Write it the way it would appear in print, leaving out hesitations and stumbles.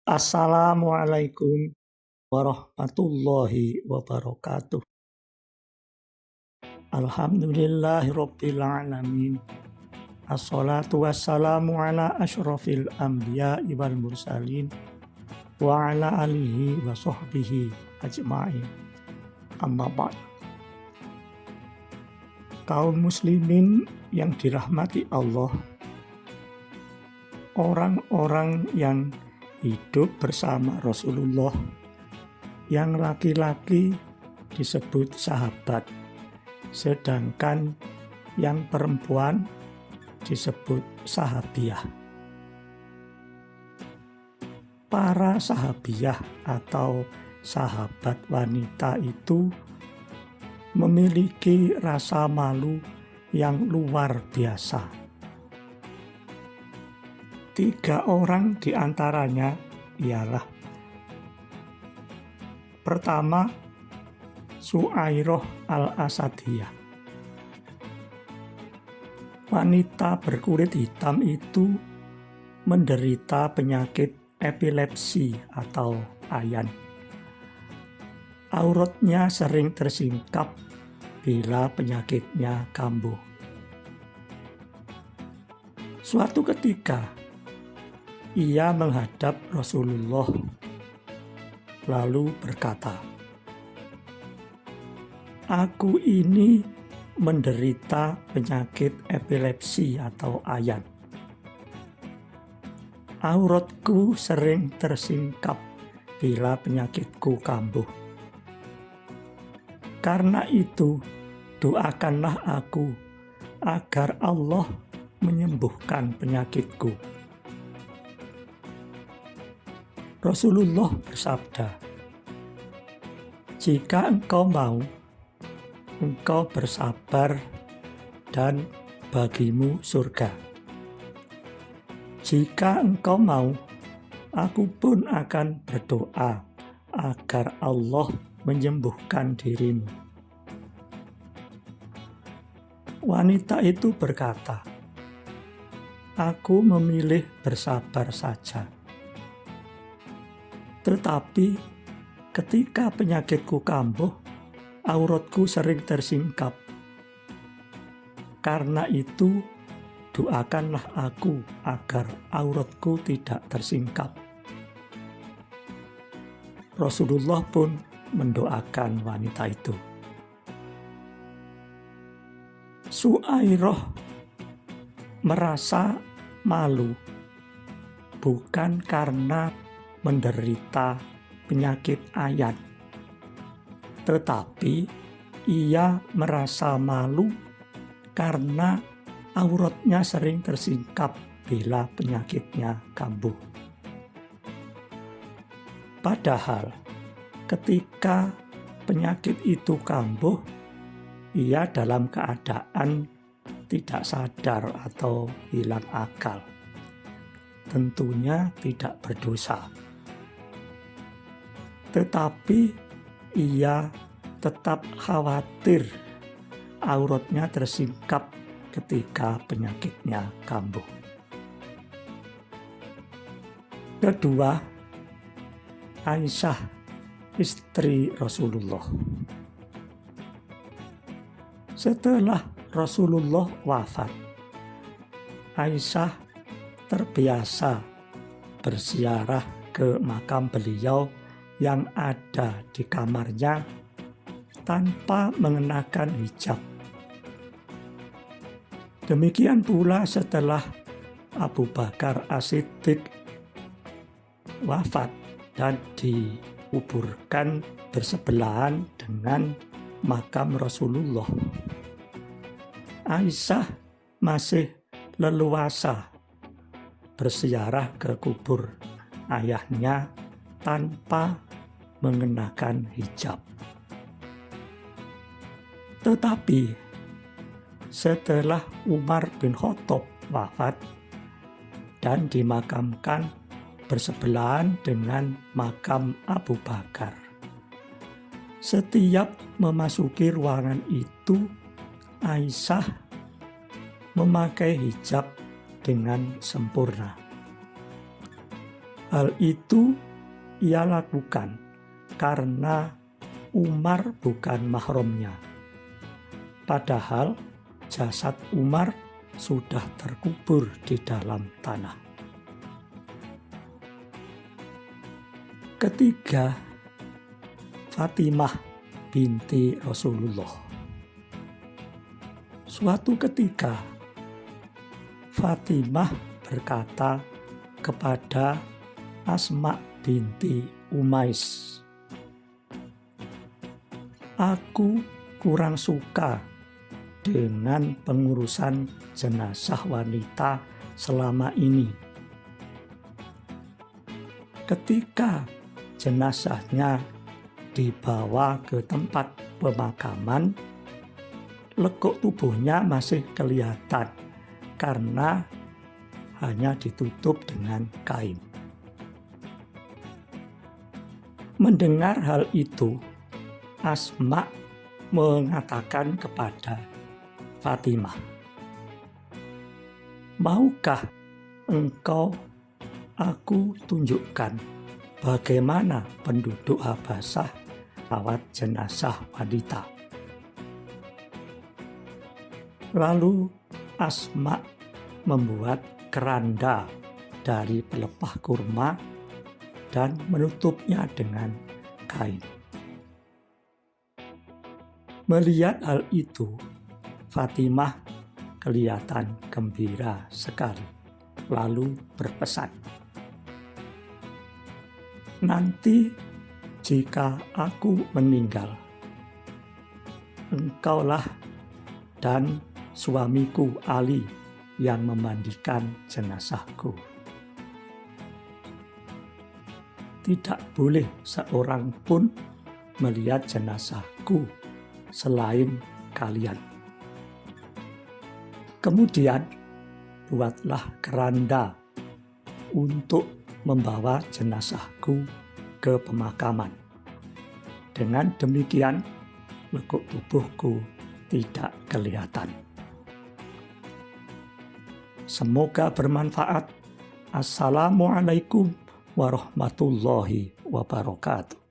Assalamualaikum warahmatullahi wabarakatuh. Alhamdulillahirabbil alamin. Assalatu wassalamu ala asyrafil anbiya'i wal mursalin wa ala alihi wa sahbihi ajma'in. Amma ba'd. Kaum muslimin yang dirahmati Allah, orang-orang yang hidup bersama Rasulullah, yang laki-laki disebut sahabat, sedangkan yang perempuan disebut sahabiyah. Para sahabiyah atau sahabat wanita itu memiliki rasa malu yang luar biasa. 3 orang di antaranya ialah: pertama, Su'airah al-Asadiyah. Wanita berkulit hitam itu menderita penyakit epilepsi atau ayan. Auratnya sering tersingkap bila penyakitnya kambuh. Suatu ketika, ia menghadap Rasulullah lalu berkata, "Aku ini menderita penyakit epilepsi atau ayan. Auratku sering tersingkap bila penyakitku kambuh. Karena itu, doakanlah aku agar Allah menyembuhkan penyakitku." Rasulullah bersabda, "Jika engkau mau, engkau bersabar dan bagimu surga. Jika engkau mau, aku pun akan berdoa agar Allah menyembuhkan dirimu." Wanita itu berkata, "Aku memilih bersabar saja. Tetapi ketika penyakitku kambuh, auratku sering tersingkap. Karena itu, doakanlah aku agar auratku tidak tersingkap." Rasulullah pun mendoakan wanita itu. Su'airah merasa malu bukan karena menderita penyakit ayan, tetapi ia merasa malu karena auratnya sering tersingkap bila penyakitnya kambuh. Padahal ketika penyakit itu kambuh, ia dalam keadaan tidak sadar atau hilang akal. Tentunya tidak berdosa. Tetapi ia tetap khawatir auratnya tersingkap ketika penyakitnya kambuh. Kedua, Aisyah, istri Rasulullah. Setelah Rasulullah wafat, Aisyah terbiasa berziarah ke makam beliau yang ada di kamarnya tanpa mengenakan hijab. Demikian pula setelah Abu Bakar As-Siddiq wafat dan dikuburkan bersebelahan dengan makam Rasulullah. Aisyah masih leluasa berziarah ke kubur ayahnya tanpa mengenakan hijab. Tetapi setelah Umar bin Khattab wafat dan dimakamkan bersebelahan dengan makam Abu Bakar, setiap memasuki ruangan itu, Aisyah memakai hijab dengan sempurna. Hal itu ia lakukan karena Umar bukan mahramnya. Padahal jasad Umar sudah terkubur di dalam tanah. Ketiga, Fatimah binti Rasulullah. Suatu ketika, Fatimah berkata kepada Asma binti Umais, "Aku kurang suka dengan pengurusan jenazah wanita selama ini. Ketika jenazahnya dibawa ke tempat pemakaman, lekuk tubuhnya masih kelihatan karena hanya ditutup dengan kain." Mendengar hal itu, Asma mengatakan kepada Fatimah, "Maukah engkau aku tunjukkan bagaimana penduduk Habasyah rawat jenazah wanita?" Lalu Asma membuat keranda dari pelepah kurma dan menutupnya dengan kain. Melihat hal itu, Fatimah kelihatan gembira sekali, lalu berpesan, "Nanti jika aku meninggal, engkaulah dan suamiku Ali yang memandikan jenazahku. Tidak boleh seorang pun melihat jenazahku selain kalian. Kemudian buatlah keranda untuk membawa jenazahku ke pemakaman. Dengan demikian, lekuk tubuhku tidak kelihatan." Semoga bermanfaat. Assalamualaikum warahmatullahi wabarakatuh.